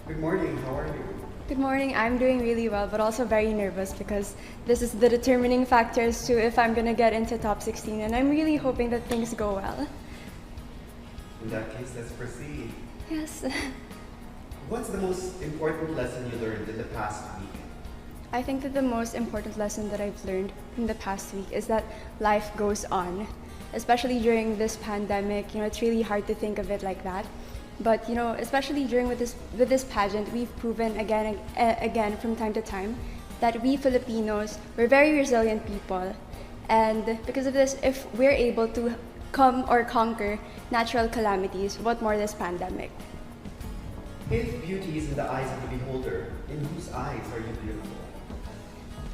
Good morning, how are you? Good morning, I'm doing really well, but also very nervous because this is the determining factors to if I'm gonna get into top 16, and I'm really hoping that things go well. In that case, let's proceed. Yes. What's the most important lesson you learned in the past week? I think that the most important lesson that I've learned in the past week is that life goes on. Especially during this pandemic, it's really hard to think of it like that. But especially during with this pageant, we've proven again from time to time that we Filipinos, we're very resilient people, and because of this, if we're able to come or conquer natural calamities, what more this pandemic? If beauty is in the eyes of the beholder, in whose eyes are you beautiful?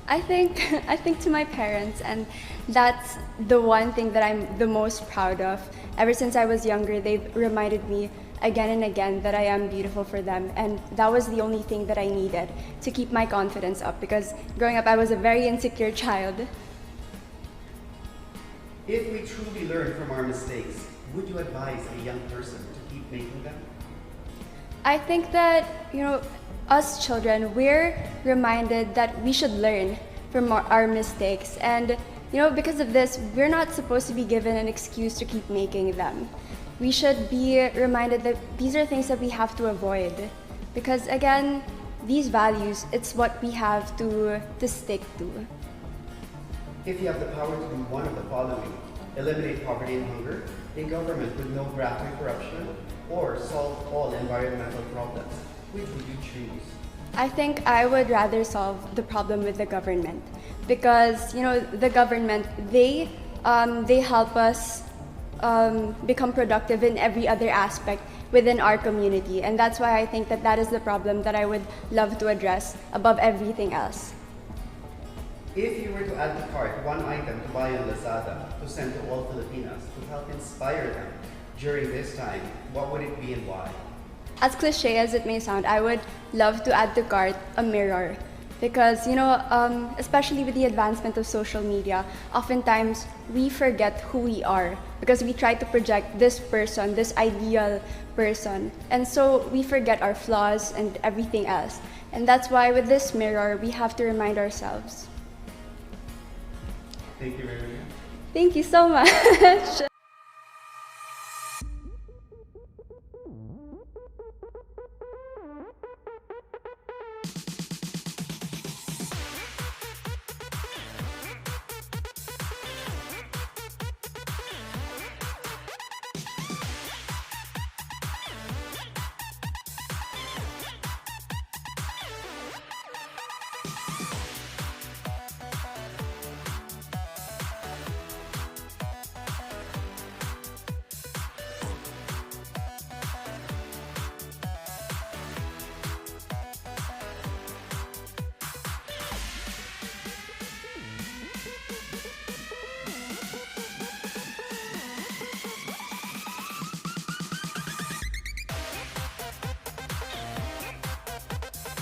I think to my parents, and that's the one thing that I'm the most proud of. Ever since I was younger, they've reminded me again and again that I am beautiful for them, and that was the only thing that I needed to keep my confidence up, because growing up I was a very insecure child. If we truly learn from our mistakes, would you advise a young person to keep making them? I think that, us children, we're reminded that we should learn from our mistakes, and because of this, we're not supposed to be given an excuse to keep making them. We should be reminded that these are things that we have to avoid, because again, these values, it's what we have to stick to. If you have the power to do one of the following: eliminate poverty and hunger, a government with no graft and corruption, or solve all environmental problems, which would you choose? I think I would rather solve the problem with the government, because the government, they help us become productive in every other aspect within our community, and that's why I think that that is the problem that I would love to address above everything else. If you were to add to cart one item to buy on Lazada to send to all Filipinos to help inspire them during this time, what would it be and why? As cliche as it may sound, I would love to add to cart a mirror, because especially with the advancement of social media, oftentimes we forget who we are because we try to project this person, this ideal person, and so we forget our flaws and everything else. And that's why with this mirror, we have to remind ourselves. Thank you very much. Thank you so much.